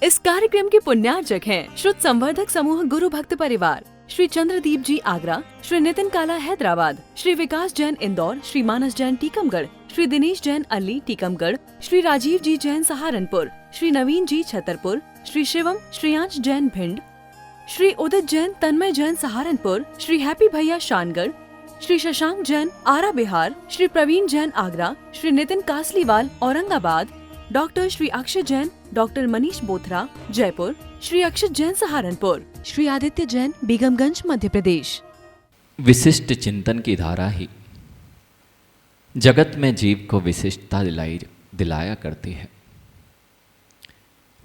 इस कार्यक्रम के पुण्यार्चक हैं श्रुत संवर्धक समूह गुरु भक्त परिवार, श्री चंद्रदीप जी आगरा, श्री नितिन काला हैदराबाद, श्री विकास जैन इंदौर, श्री मानस जैन टीकमगढ़, श्री दिनेश जैन अल्ली टीकमगढ़, श्री राजीव जी जैन सहारनपुर, श्री नवीन जी छतरपुर, श्री शिवम श्रेयांश जैन भिंड, श्री उदित जैन तन्मय जैन सहारनपुर, श्री हैप्पी भैया शानगढ़, श्री शशांक जैन आरा बिहार, श्री प्रवीण जैन आगरा, श्री नितिन कासलीवाल औरंगाबाद, डॉक्टर श्री अक्षय जैन, डॉक्टर मनीष बोथरा जयपुर, श्री अक्षय जैन सहारनपुर, श्री आदित्य जैन बेगमगंज मध्य प्रदेश। विशिष्ट चिंतन की धारा ही जगत में जीव को विशिष्टता दिलाया करती है।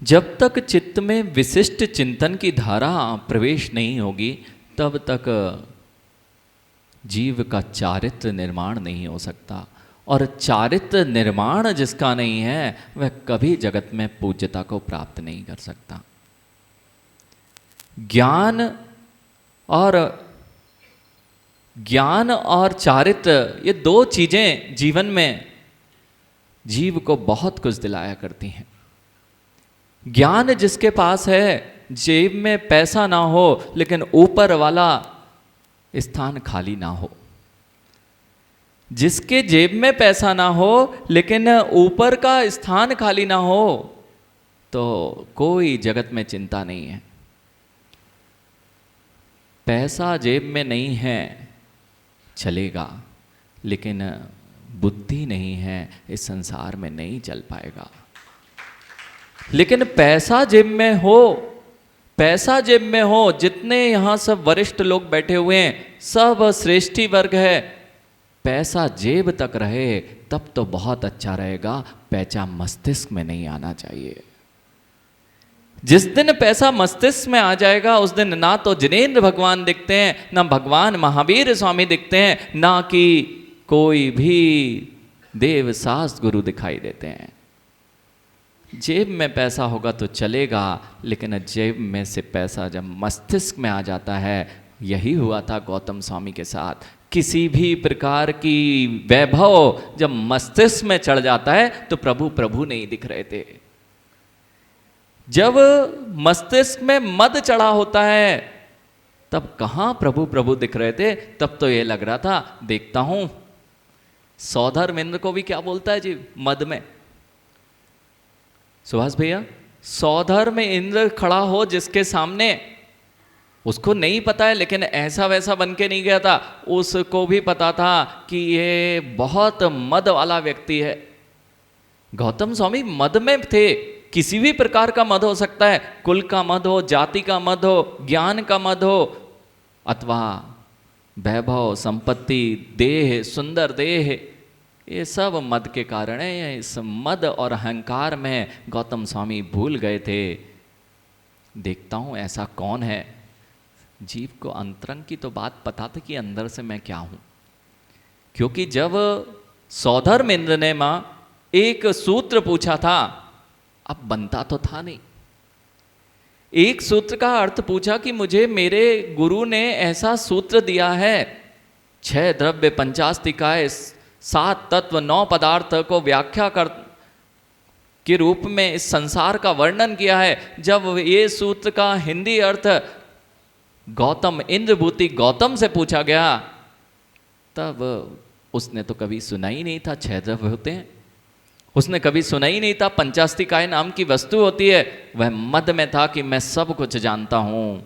जब तक चित्त में विशिष्ट चिंतन की धारा प्रवेश नहीं होगी तब तक जीव का चारित्र निर्माण नहीं हो सकता, और चारित्र निर्माण जिसका नहीं है वह कभी जगत में पूज्यता को प्राप्त नहीं कर सकता। ज्ञान और चारित्र ये दो चीजें जीवन में जीव को बहुत कुछ दिलाया करती हैं। ज्ञान जिसके पास है, जेब में पैसा ना हो लेकिन ऊपर वाला स्थान खाली ना हो, जिसके जेब में पैसा ना हो लेकिन ऊपर का स्थान खाली ना हो, तो कोई जगत में चिंता नहीं है। पैसा जेब में नहीं है चलेगा, लेकिन बुद्धि नहीं है इस संसार में नहीं चल पाएगा। लेकिन पैसा जेब में हो, जितने यहाँ सब वरिष्ठ लोग बैठे हुए हैं, सब श्रेष्ठी वर्ग है, पैसा जेब तक रहे तब तो बहुत अच्छा रहेगा। पैसा मस्तिष्क में नहीं आना चाहिए। जिस दिन पैसा मस्तिष्क में आ जाएगा उस दिन ना तो जिनेंद्र भगवान दिखते हैं, ना भगवान महावीर स्वामी दिखते हैं, ना कि कोई भी देव शास्त्र गुरु दिखाई देते हैं। जेब में पैसा होगा तो चलेगा, लेकिन जेब में से पैसा जब मस्तिष्क में आ जाता है, यही हुआ था गौतम स्वामी के साथ। किसी भी प्रकार की वैभव जब मस्तिष्क में चढ़ जाता है तो प्रभु प्रभु नहीं दिख रहे थे। जब मस्तिष्क में मद चढ़ा होता है तब कहां प्रभु प्रभु दिख रहे थे। तब तो ये लग रहा था, देखता हूं सौधर इंद्र को भी क्या बोलता है जी मद में, सुभाष भैया, सौधर में इंद्र खड़ा हो जिसके सामने, उसको नहीं पता है लेकिन ऐसा वैसा बन के नहीं गया था, उसको भी पता था कि ये बहुत मद वाला व्यक्ति है। गौतम स्वामी मद में थे। किसी भी प्रकार का मद हो सकता है, कुल का मद हो, जाति का मद हो, ज्ञान का मद हो, अथवा वैभव संपत्ति, देह, सुंदर देह, ये सब मद के कारण है। इस मद और अहंकार में गौतम स्वामी भूल गए थे। देखता हूं ऐसा कौन है। जीव को अंतरंग की तो बात पता थी कि अंदर से मैं क्या हूं, क्योंकि जब सौधर्म इंद्र ने मां एक सूत्र पूछा था, अब बनता तो था नहीं, एक सूत्र का अर्थ पूछा कि मुझे मेरे गुरु ने ऐसा सूत्र दिया है, 6 द्रव्य 50 निकाय 7 तत्व 9 पदार्थ को व्याख्या कर के रूप में इस संसार का वर्णन किया है। जब ये सूत्र का हिंदी अर्थ गौतम इंद्रभूति गौतम से पूछा गया, तब उसने तो कभी सुना ही नहीं था 6 द्रव्य होते हैं, उसने कभी सुना ही नहीं था पंचास्तिकाय नाम की वस्तु होती है। वह मद में था कि मैं सब कुछ जानता हूं,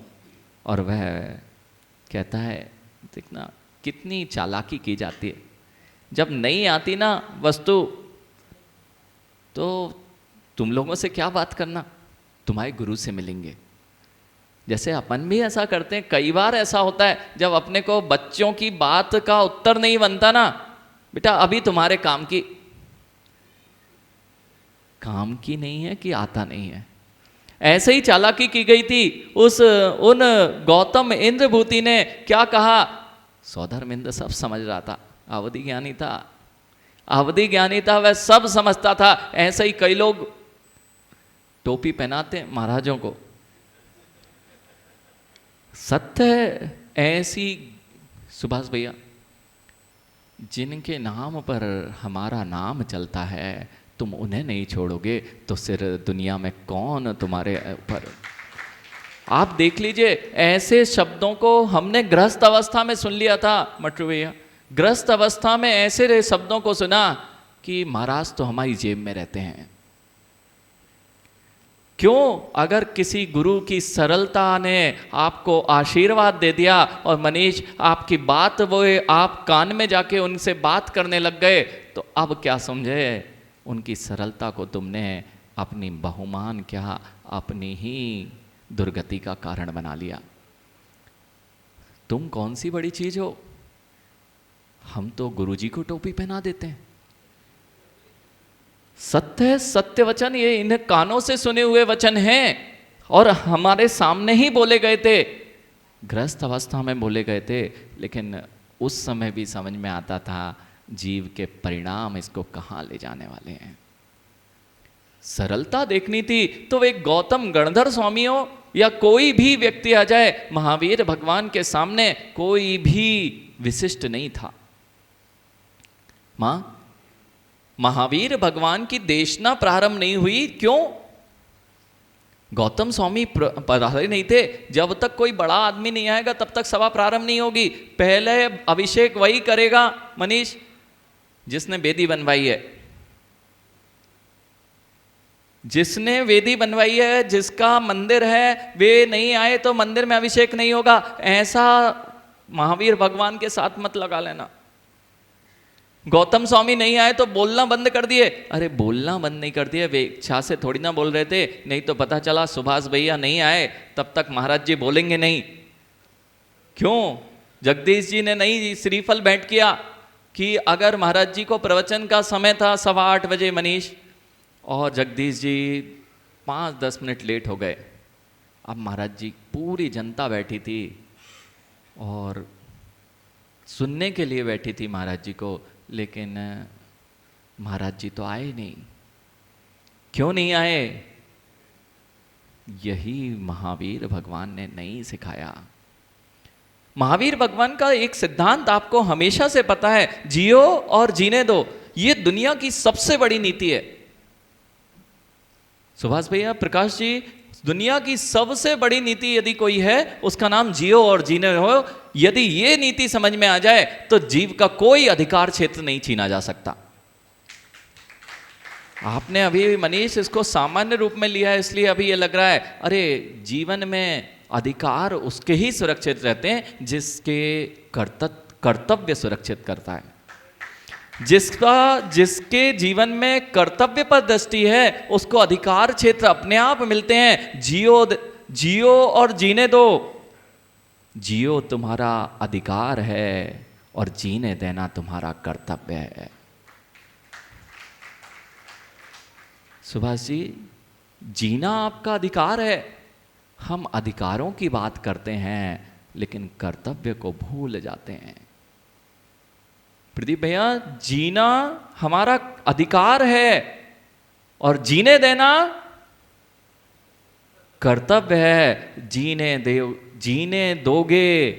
और वह कहता है, देखना कितनी चालाकी की जाती है। जब नहीं आती ना वस्तु तो तुम लोगों से क्या बात करना, तुम्हारे गुरु से मिलेंगे। जैसे अपन भी ऐसा करते हैं, कई बार ऐसा होता है जब अपने को बच्चों की बात का उत्तर नहीं बनता ना, बेटा अभी तुम्हारे काम की नहीं है कि आता नहीं है। ऐसे ही चालाकी की गई थी। उन गौतम इंद्रभूति ने क्या कहा, सौधर्म इंद्र सब समझ रहा था, अवधि ज्ञानी था, वह सब समझता था। ऐसे ही कई लोग टोपी पहनाते हैं महाराजों को, सत्य है ऐसी सुभाष भैया, जिनके नाम पर हमारा नाम चलता है तुम उन्हें नहीं छोड़ोगे तो फिर दुनिया में कौन तुम्हारे ऊपर। आप देख लीजिए, ऐसे शब्दों को हमने गृहस्थ अवस्था में सुन लिया था मट्टू भैया। गृहस्थ अवस्था में ऐसे शब्दों को सुना कि महाराज तो हमारी जेब में रहते हैं। क्यों? अगर किसी गुरु की सरलता ने आपको आशीर्वाद दे दिया और मनीष आपकी बात वो आप कान में जाके उनसे बात करने लग गए, तो अब क्या समझे, उनकी सरलता को तुमने अपनी बहुमान क्या, अपनी ही दुर्गति का कारण बना लिया। तुम कौन सी बड़ी चीज हो? हम तो गुरुजी को टोपी पहना देते हैं। सत्य सत्य वचन, ये इन कानों से सुने हुए वचन हैं और हमारे सामने ही बोले गए थे, गृहस्थ अवस्था में बोले गए थे। लेकिन उस समय भी समझ में आता था जीव के परिणाम इसको कहाँ ले जाने वाले हैं। सरलता देखनी थी तो एक गौतम गणधर स्वामी हो या कोई भी व्यक्ति आ जाए, महावीर भगवान के सामने कोई भी विशिष्ट नहीं था। मां, महावीर भगवान की देशना प्रारंभ नहीं हुई, क्यों? गौतम स्वामी पधारे नहीं थे। जब तक कोई बड़ा आदमी नहीं आएगा तब तक सभा प्रारंभ नहीं होगी। पहले अभिषेक वही करेगा मनीष जिसने वेदी बनवाई है, जिसने वेदी बनवाई है, जिसका मंदिर है, वे नहीं आए तो मंदिर में अभिषेक नहीं होगा। ऐसा महावीर भगवान के साथ मत लगा लेना। गौतम स्वामी नहीं आए तो बोलना बंद कर दिए। अरे बोलना बंद नहीं कर दिए, वे इच्छा से थोड़ी ना बोल रहे थे। नहीं तो पता चला सुभाष भैया नहीं आए तब तक महाराज जी बोलेंगे नहीं। क्यों? जगदीश जी ने नहीं श्रीफल भेंट किया कि अगर महाराज जी को प्रवचन का समय था 8:15 बजे मनीष, और जगदीश जी 5-10 मिनट लेट हो गए। अब महाराज जी, पूरी जनता बैठी थी और सुनने के लिए बैठी थी महाराज जी को, लेकिन महाराज जी तो आए नहीं। क्यों नहीं आए? यही महावीर भगवान ने नहीं सिखाया। महावीर भगवान का एक सिद्धांत आपको हमेशा से पता है, जियो और जीने दो। ये दुनिया की सबसे बड़ी नीति है। सुभाष भैया, प्रकाश जी, दुनिया की सबसे बड़ी नीति यदि कोई है उसका नाम जियो और जीने हो। यदि ये नीति समझ में आ जाए तो जीव का कोई अधिकार क्षेत्र नहीं छीना जा सकता। आपने अभी मनीष इसको सामान्य रूप में लिया है, इसलिए अभी ये लग रहा है अरे जीवन में अधिकार उसके ही सुरक्षित रहते हैं जिसके कर्तव्य सुरक्षित करता है। जिसके जीवन में कर्तव्य पर दृष्टि है उसको अधिकार क्षेत्र अपने आप मिलते हैं। जियो और जीने दो। जियो तुम्हारा अधिकार है और जीने देना तुम्हारा कर्तव्य है। सुभाष जी, जीना आपका अधिकार है। हम अधिकारों की बात करते हैं लेकिन कर्तव्य को भूल जाते हैं। प्रदीप भैया, जीना हमारा अधिकार है और जीने देना कर्तव्य है। जीने दोगे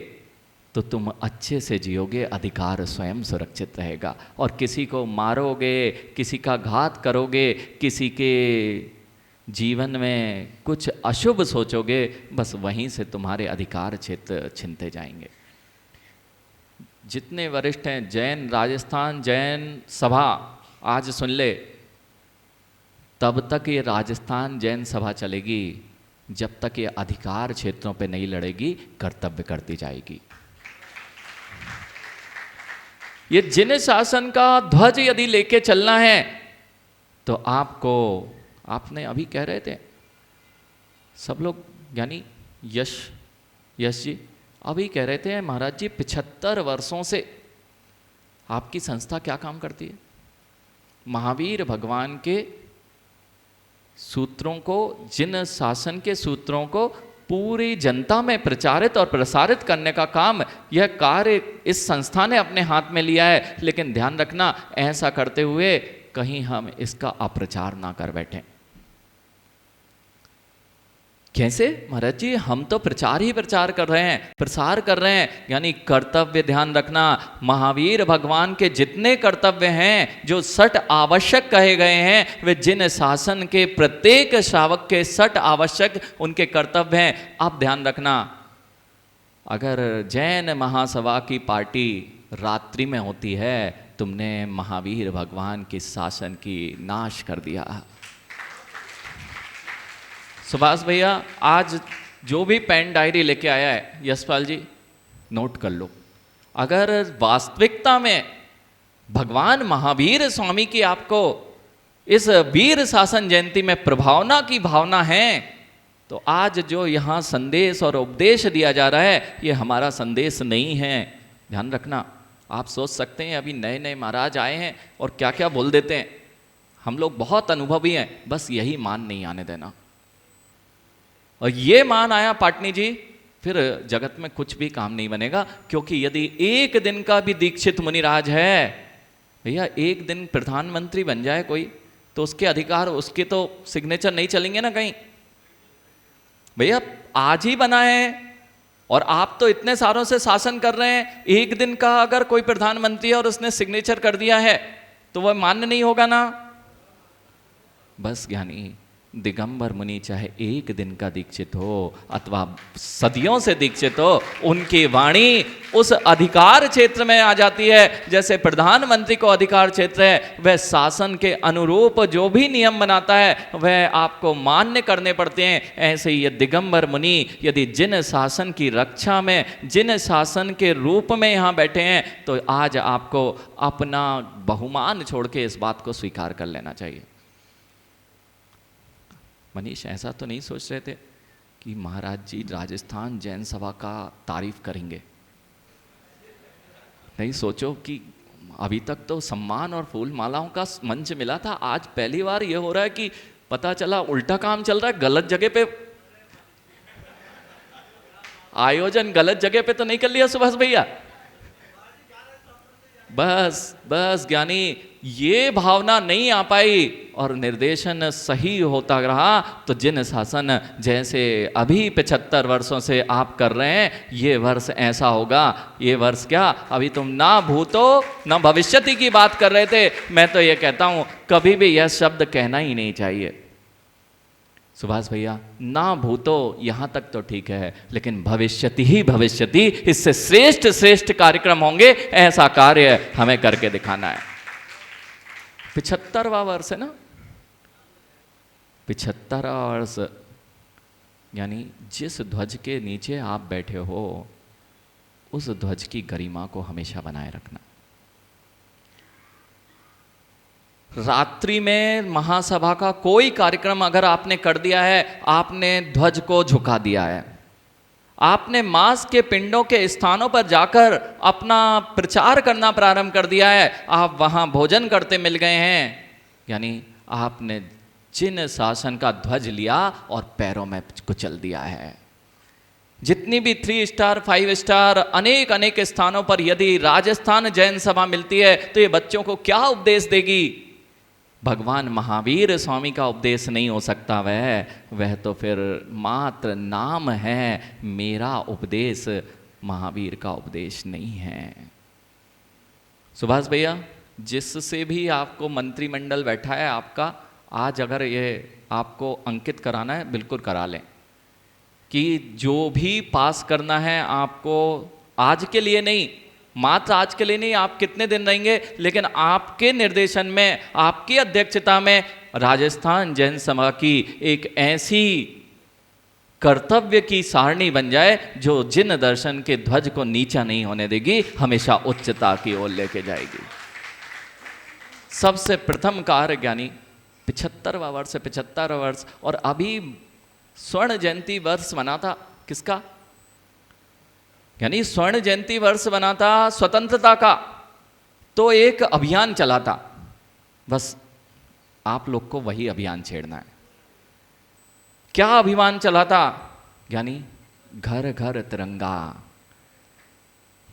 तो तुम अच्छे से जियोगे, अधिकार स्वयं सुरक्षित रहेगा। और किसी को मारोगे, किसी का घात करोगे, किसी के जीवन में कुछ अशुभ सोचोगे, बस वहीं से तुम्हारे अधिकार क्षेत्र छिनते जाएंगे। जितने वरिष्ठ हैं, जैन राजस्थान जैन सभा आज सुन ले, तब तक ये राजस्थान जैन सभा चलेगी जब तक ये अधिकार क्षेत्रों पे नहीं लड़ेगी, कर्तव्य करती जाएगी। ये जिन शासन का ध्वज यदि लेके चलना है तो आपने अभी कह रहे थे सब लोग, यानी यश जी अभी कह रहे थे महाराज जी 75 वर्षों से आपकी संस्था क्या काम करती है? महावीर भगवान के सूत्रों को, जिन शासन के सूत्रों को पूरी जनता में प्रचारित और प्रसारित करने का काम, यह कार्य इस संस्था ने अपने हाथ में लिया है। लेकिन ध्यान रखना, ऐसा करते हुए कहीं हम इसका अप्रचार ना कर बैठें। कैसे महाराज जी? हम तो प्रचार ही प्रचार कर रहे हैं, प्रसार कर रहे हैं। यानी कर्तव्य ध्यान रखना, महावीर भगवान के जितने कर्तव्य हैं जो 60 आवश्यक कहे गए हैं, वे जिन शासन के प्रत्येक श्रावक के 60 आवश्यक उनके कर्तव्य हैं। आप ध्यान रखना, अगर जैन महासभा की पार्टी रात्रि में होती है, तुमने महावीर भगवान के शासन की नाश कर दिया। सुभाष भैया आज जो भी पेन डायरी लेके आया है, यशपाल जी नोट कर लो। अगर वास्तविकता में भगवान महावीर स्वामी की आपको इस वीर शासन जयंती में प्रभावना की भावना है, तो आज जो यहाँ संदेश और उपदेश दिया जा रहा है, ये हमारा संदेश नहीं है। ध्यान रखना। आप सोच सकते हैं अभी नए नए महाराज आए हैं और क्या क्या बोल देते हैं। हम लोग बहुत अनुभवी हैं, बस यही मान नहीं आने देना। और ये मान आया पाटनी जी, फिर जगत में कुछ भी काम नहीं बनेगा। क्योंकि यदि एक दिन का भी दीक्षित मुनिराज है, भैया एक दिन प्रधानमंत्री बन जाए कोई, तो उसके अधिकार, उसके तो सिग्नेचर नहीं चलेंगे ना कहीं। भैया आज ही बना है और आप तो इतने सालों से शासन कर रहे हैं, एक दिन का अगर कोई प्रधानमंत्री है और उसने सिग्नेचर कर दिया है, तो वह मान्य नहीं होगा ना। बस ज्ञानी दिगंबर मुनि चाहे एक दिन का दीक्षित हो अथवा सदियों से दीक्षित हो, उनकी वाणी उस अधिकार क्षेत्र में आ जाती है। जैसे प्रधानमंत्री को अधिकार क्षेत्र है, वह शासन के अनुरूप जो भी नियम बनाता है वह आपको मान्य करने पड़ते हैं। ऐसे ही ये दिगंबर मुनि यदि जिन शासन की रक्षा में, जिन शासन के रूप में यहाँ बैठे हैं, तो आज आपको अपना बहुमान छोड़ के इस बात को स्वीकार कर लेना चाहिए। मनीष ऐसा तो नहीं सोच रहे थे कि महाराज जी राजस्थान जैन सभा का तारीफ करेंगे? नहीं सोचो कि अभी तक तो सम्मान और फूल मालाओं का मंच मिला था, आज पहली बार यह हो रहा है कि पता चला उल्टा काम चल रहा है। गलत जगह पे आयोजन, गलत जगह पे तो नहीं कर लिया सुभाष भैया? बस बस ज्ञानी ये भावना नहीं आ पाई और निर्देशन सही होता रहा, तो जिन शासन जैसे अभी 75 वर्षों से आप कर रहे हैं, ये वर्ष ऐसा होगा। ये वर्ष क्या, अभी तुम ना भूतो ना भविष्यति की बात कर रहे थे। मैं तो ये कहता हूं कभी भी यह शब्द कहना ही नहीं चाहिए। सुभाष भैया ना भूतो यहाँ तक तो ठीक है, लेकिन भविष्यति ही भविष्यति, इससे श्रेष्ठ श्रेष्ठ कार्यक्रम होंगे, ऐसा कार्य हमें करके दिखाना है। 75वां वर्ष है ना, 75वां वर्ष, यानी जिस ध्वज के नीचे आप बैठे हो उस ध्वज की गरिमा को हमेशा बनाए रखना। रात्रि में महासभा का कोई कार्यक्रम अगर आपने कर दिया है, आपने ध्वज को झुका दिया है, आपने मांस के पिंडों के स्थानों पर जाकर अपना प्रचार करना प्रारंभ कर दिया है, आप वहां भोजन करते मिल गए हैं, यानी आपने जिन शासन का ध्वज लिया और पैरों में कुचल दिया है। जितनी भी 3 स्टार 5 स्टार अनेक अनेक स्थानों पर यदि राजस्थान जैन सभा मिलती है, तो ये बच्चों को क्या उपदेश देगी? भगवान महावीर स्वामी का उपदेश नहीं हो सकता। वह तो फिर मात्र नाम है, मेरा उपदेश महावीर का उपदेश नहीं है। सुभाष भैया जिससे भी आपको मंत्रिमंडल बैठा है आपका, आज अगर ये आपको अंकित कराना है बिल्कुल करा लें कि जो भी पास करना है आपको, आज के लिए नहीं, मात्र आज के लिए नहीं, आप कितने दिन रहेंगे, लेकिन आपके निर्देशन में, आपकी अध्यक्षता में राजस्थान जैन सभा की एक ऐसी कर्तव्य की सारणी बन जाए जो जिन दर्शन के ध्वज को नीचा नहीं होने देगी, हमेशा उच्चता की ओर लेके जाएगी। सबसे प्रथम कार्य ज्ञानी 75वां वर्ष, 75वां वर्ष, और अभी स्वर्ण जयंती वर्ष बना था किसका? यानी स्वर्ण जयंती वर्ष बना था स्वतंत्रता का, तो एक अभियान चला था। बस आप लोग को वही अभियान छेड़ना है। क्या अभियान चला था? यानी घर घर तिरंगा।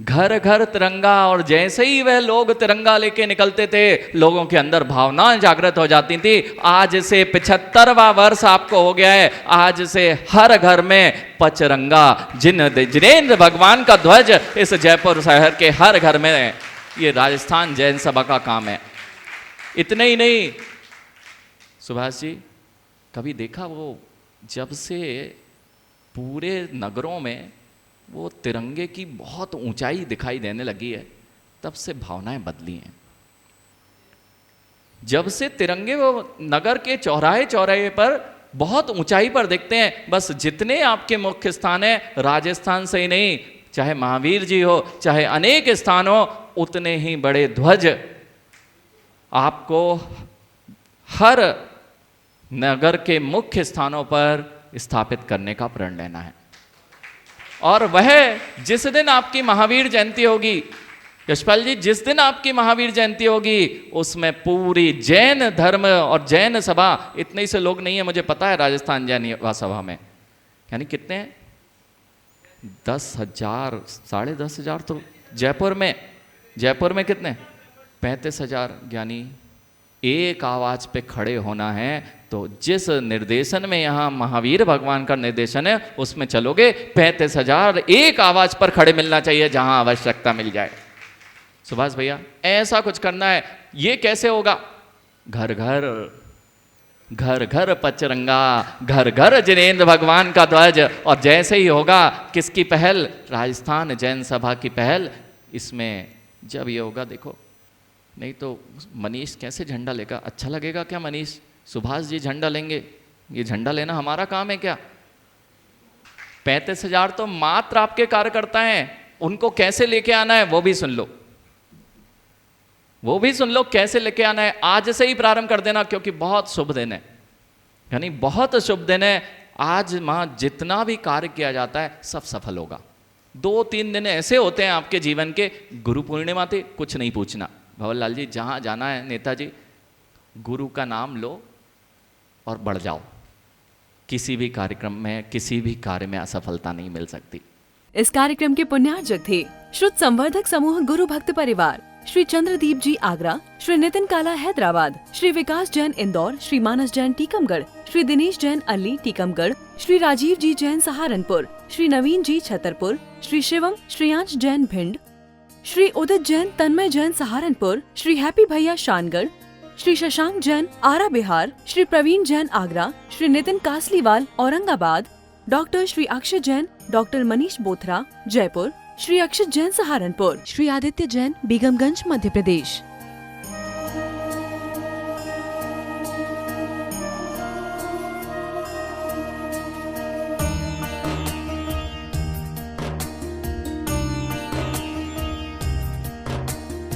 घर घर तिरंगा, और जैसे ही वह लोग तिरंगा लेके निकलते थे लोगों के अंदर भावनाएं जागृत हो जाती थी। आज से 75वां वर्ष आपको हो गया है, आज से हर घर में पचरंगा, जिनेंद्र भगवान का ध्वज इस जयपुर शहर के हर घर में, ये राजस्थान जैन सभा का काम है। इतने ही नहीं, सुभाष जी कभी देखा वो जब से पूरे नगरों में वो तिरंगे की बहुत ऊंचाई दिखाई देने लगी है, तब से भावनाएं बदली हैं। जब से तिरंगे वो नगर के चौराहे चौराहे पर बहुत ऊंचाई पर दिखते हैं, बस जितने आपके मुख्य स्थान है राजस्थान से ही नहीं, चाहे महावीर जी हो, चाहे अनेक स्थान हो, उतने ही बड़े ध्वज आपको हर नगर के मुख्य स्थानों पर स्थापित करने का प्रण लेना है। और वह जिस दिन आपकी महावीर जयंती होगी, यशपाल जी, जिस दिन आपकी महावीर जयंती होगी उसमें पूरी जैन धर्म और जैन सभा, इतने से लोग नहीं है मुझे पता है राजस्थान जैन युवा सभा में, यानी कितने हैं, 10,000, 10,500 तो जयपुर में कितने, 35,000, यानी एक आवाज पे खड़े होना है। तो जिस निर्देशन में यहाँ महावीर भगवान का निर्देशन है उसमें चलोगे, 35,000 एक आवाज पर खड़े मिलना चाहिए जहां आवश्यकता मिल जाए। सुभाष भैया ऐसा कुछ करना है। ये कैसे होगा? घर घर पचरंगा, घर घर जिनेंद्र भगवान का ध्वज। और जैसे ही होगा, किसकी पहल? राजस्थान जैन सभा की पहल। इसमें जब ये होगा, देखो, नहीं तो मनीष कैसे झंडा लेगा? अच्छा लगेगा क्या मनीष? सुभाष जी झंडा लेंगे, ये झंडा लेना हमारा काम है क्या? 35,000 तो मात्र आपके कार्यकर्ता हैं, उनको कैसे लेके आना है वो भी सुन लो, कैसे लेके आना है। आज से ही प्रारंभ कर देना, क्योंकि बहुत शुभ दिन है, यानी बहुत शुभ दिन है। आज वहां जितना भी कार्य किया जाता है सब सफल होगा। 2-3 दिन ऐसे होते हैं आपके जीवन के, गुरु पूर्णिमा थी, कुछ नहीं पूछना, भंवरलाल जी जहां जाना है, नेताजी गुरु का नाम लो और बढ़ जाओ। किसी भी कार्यक्रम में, किसी भी कार्य में असफलता नहीं मिल सकती। इस कार्यक्रम के पुण्यार्जक थे श्रुत संवर्धक समूह गुरु भक्त परिवार, श्री चंद्रदीप जी आगरा, श्री नितिन काला हैदराबाद, श्री विकास जैन इंदौर, श्री मानस जैन टीकमगढ़, श्री दिनेश जैन अल्ली टीकमगढ़, श्री राजीव जी जैन सहारनपुर, श्री नवीन जी छतरपुर, श्री शिवम श्रेयांश जैन भिंड, श्री उदित जैन तन्मय जैन सहारनपुर, श्री हैप्पी भैया शानगढ़, श्री शशांक जैन आरा बिहार, श्री प्रवीण जैन आगरा, श्री नितिन कासलीवाल औरंगाबाद, डॉक्टर श्री अक्षय जैन, डॉक्टर मनीष बोथरा जयपुर, श्री अक्षय जैन सहारनपुर, श्री आदित्य जैन बेगमगंज मध्य प्रदेश।